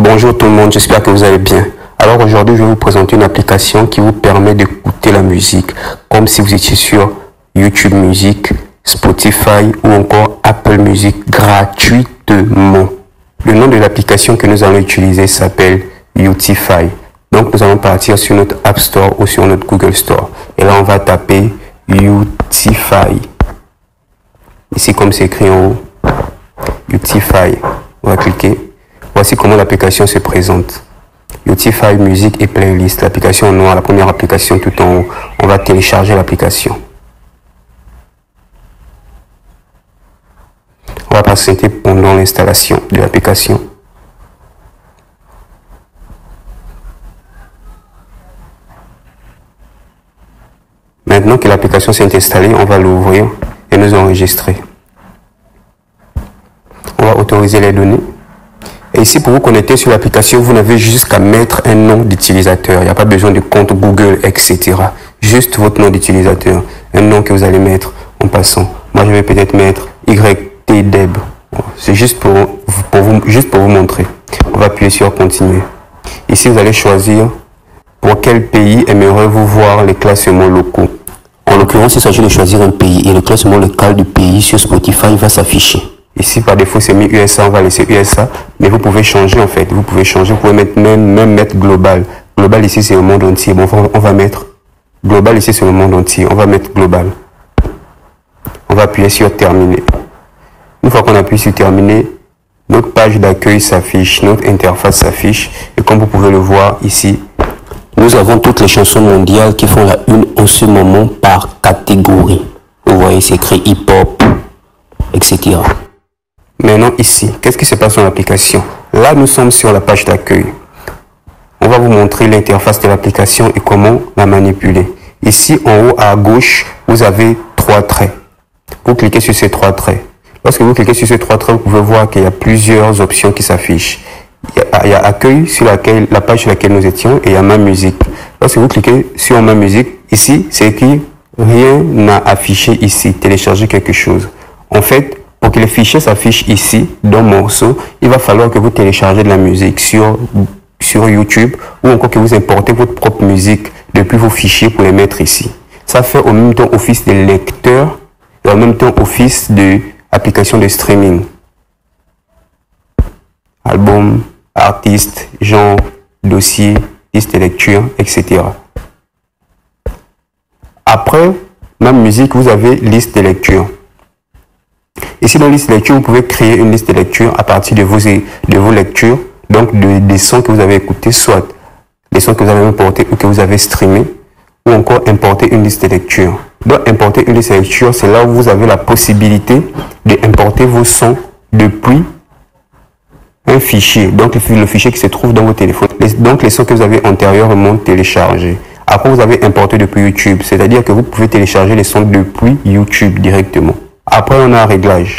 Bonjour tout le monde, j'espère que vous allez bien. Alors aujourd'hui, je vais vous présenter une application qui vous permet d'écouter la musique comme si vous étiez sur YouTube Music, Spotify ou encore Apple Music gratuitement. Le nom de l'application que nous allons utiliser s'appelle Youtify. Donc nous allons partir sur notre App Store ou sur notre Google Store. Et là, on va taper Youtify. Ici, comme c'est écrit en haut, Youtify. On va cliquer. Voici comment l'application se présente. Youtify musique et playlist. L'application en noir, la première application tout en haut. On va télécharger l'application. On va patienter pendant l'installation de l'application. Maintenant que l'application s'est installée, on va l'ouvrir et nous enregistrer. On va autoriser les données. Et ici, pour vous connecter sur l'application, vous n'avez juste qu'à mettre un nom d'utilisateur. Il n'y a pas besoin de compte Google, etc. Juste votre nom d'utilisateur. Un nom que vous allez mettre en passant. Moi, je vais peut-être mettre YTDEB. C'est juste pour vous montrer. On va appuyer sur Continuer. Ici, vous allez choisir pour quel pays aimeriez-vous voir les classements locaux. En l'occurrence, il s'agit de choisir un pays et le classement local du pays sur Spotify va s'afficher. Ici, par défaut, c'est mis USA, on va laisser USA, mais vous pouvez changer en fait. Vous pouvez changer, vous pouvez mettre même mettre global. Global ici, c'est le monde entier. Bon, on va mettre global ici, c'est le monde entier. On va mettre global. On va appuyer sur terminer. Une fois qu'on appuie sur terminer, notre page d'accueil s'affiche, notre interface s'affiche. Et comme vous pouvez le voir ici, nous avons toutes les chansons mondiales qui font la une en ce moment par catégorie. Vous voyez, c'est écrit hip-hop, etc. Maintenant ici, qu'est-ce qui se passe dans l'application? Là, nous sommes sur la page d'accueil. On va vous montrer l'interface de l'application et comment la manipuler. Ici, en haut à gauche, vous avez trois traits. Vous cliquez sur ces trois traits. Lorsque vous cliquez sur ces trois traits, vous pouvez voir qu'il y a plusieurs options qui s'affichent. Il y a accueil sur la page sur laquelle nous étions et il y a ma musique. Lorsque vous cliquez sur ma musique, ici, c'est écrit rien n'a affiché ici, télécharger quelque chose. En fait, pour que le fichier s'affiche ici, dans morceau, il va falloir que vous téléchargez de la musique sur YouTube ou encore que vous importez votre propre musique depuis vos fichiers pour les mettre ici. Ça fait au même temps office de lecteur et en même temps office de application de streaming. Album, artiste, genre, dossier, liste de lecture, etc. Après ma musique, vous avez liste de lecture. Ici, dans liste de lecture, vous pouvez créer une liste de lecture à partir de vos lectures, donc des sons que vous avez écoutés, soit les sons que vous avez importés ou que vous avez streamés, ou encore importer une liste de lecture. Donc, importer une liste de lecture, c'est là où vous avez la possibilité d'importer vos sons depuis un fichier, donc le fichier qui se trouve dans vos téléphones. Donc, les sons que vous avez antérieurement téléchargés. Après, vous avez importé depuis YouTube, c'est-à-dire que vous pouvez télécharger les sons depuis YouTube directement. Après, on a réglage.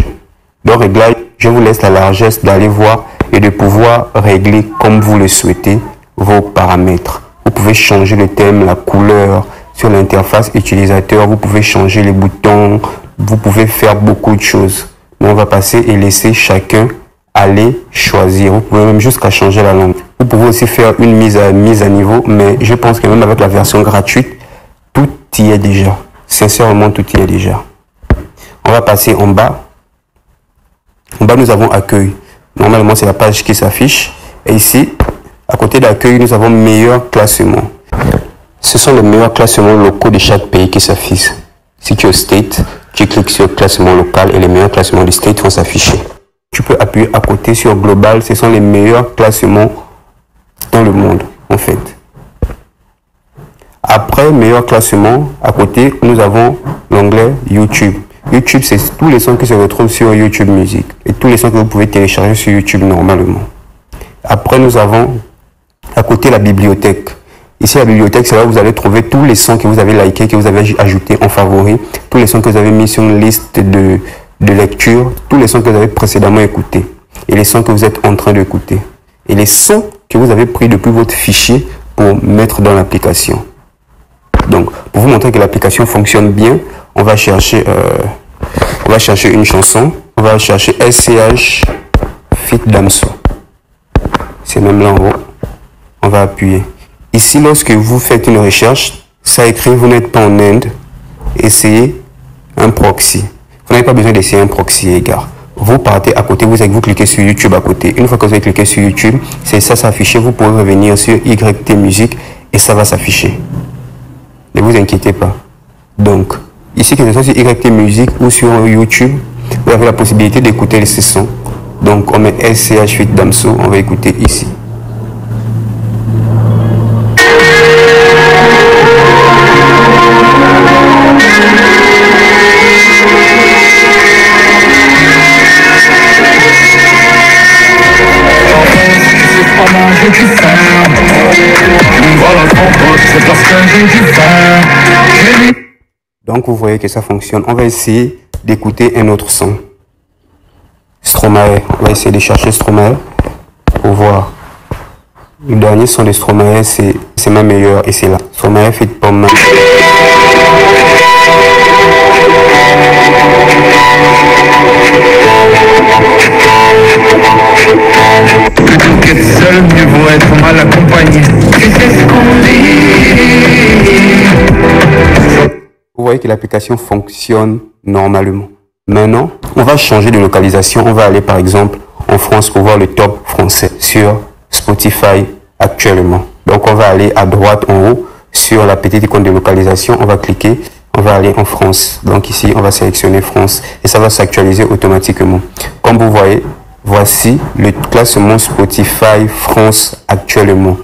Dans réglage, je vous laisse la largesse d'aller voir et de pouvoir régler comme vous le souhaitez vos paramètres. Vous pouvez changer le thème, la couleur sur l'interface utilisateur. Vous pouvez changer les boutons. Vous pouvez faire beaucoup de choses. Mais on va passer et laisser chacun aller choisir. Vous pouvez même jusqu'à changer la langue. Vous pouvez aussi faire une mise à niveau, mais je pense que même avec la version gratuite, tout y est déjà. Sincèrement, tout y est déjà. On va passer en bas. En bas, nous avons accueil. Normalement, c'est la page qui s'affiche. Et ici, à côté d'accueil, nous avons meilleur classement. Ce sont les meilleurs classements locaux de chaque pays qui s'affichent. Si tu es au state, tu cliques sur classement local et les meilleurs classements du state vont s'afficher. Tu peux appuyer à côté sur global. Ce sont les meilleurs classements dans le monde, en fait. Après meilleur classement, à côté, nous avons l'onglet YouTube. YouTube, c'est tous les sons qui se retrouvent sur YouTube Music et tous les sons que vous pouvez télécharger sur YouTube normalement. Après, nous avons à côté la bibliothèque. Ici, la bibliothèque, c'est là où vous allez trouver tous les sons que vous avez likés, que vous avez ajoutés en favori, tous les sons que vous avez mis sur une liste de lecture, tous les sons que vous avez précédemment écoutés et les sons que vous êtes en train d'écouter et les sons que vous avez pris depuis votre fichier pour mettre dans l'application. Donc, pour vous montrer que l'application fonctionne bien, on va chercher une chanson. On va chercher SCH Fit Damso. C'est c'est même là en haut. On va appuyer. Ici, lorsque vous faites une recherche, ça écrit vous n'êtes pas en Inde, essayez un proxy. Vous n'avez pas besoin d'essayer un proxy, les gars. Vous partez à côté, vous cliquez sur YouTube à côté. Une fois que vous avez cliqué sur YouTube, c'est ça s'afficher. Vous pouvez revenir sur YT Musique et ça va s'afficher. Ne vous inquiétez pas. Donc, ici, que ce soit sur YT Musique ou sur YouTube, vous avez la possibilité d'écouter ces sons. Donc, on met SCH8 Damso, on va écouter ici. Donc vous voyez que ça fonctionne. On va essayer d'écouter un autre son. Stromae. On va essayer de chercher Stromae pour voir. Le dernier son de Stromae, c'est ma meilleure et c'est là. Stromae fait pas mal. Plutôt qu'être seul, mieux vaut être mal accompagné. C'est ce qu'on dit. Vous voyez que l'application fonctionne normalement. Maintenant, on va changer de localisation. On va aller par exemple en France pour voir le top français sur Spotify actuellement. Donc on va aller à droite en haut sur la petite icône de localisation. On va cliquer. On va aller en France. Donc ici, on va sélectionner France et ça va s'actualiser automatiquement. Comme vous voyez, voici le classement Spotify France actuellement.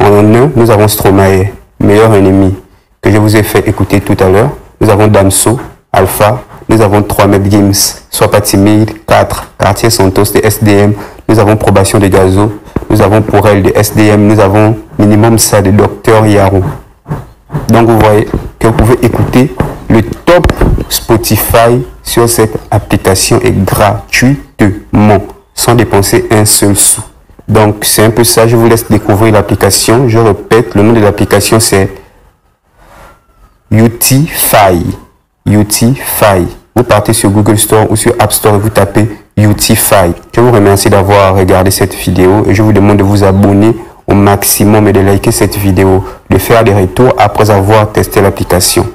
En 1, nous avons Stromae, meilleur ennemi, que je vous ai fait écouter tout à l'heure. Nous avons Damso, Alpha, nous avons 3 Mètres Gims, Sois pas timide, 4, Quartier Santos de SDM, nous avons Probation de Gazo, nous avons Pour elle de SDM, nous avons Minimum ça de Dr Yaro. Donc vous voyez que vous pouvez écouter le top Spotify sur cette application et gratuitement, sans dépenser un seul sou. Donc c'est un peu ça, je vous laisse découvrir l'application. Je répète, le nom de l'application c'est Utify. Utify. Vous partez sur Google Store ou sur App Store et vous tapez Utify. Je vous remercie d'avoir regardé cette vidéo et je vous demande de vous abonner au maximum et de liker cette vidéo, de faire des retours après avoir testé l'application.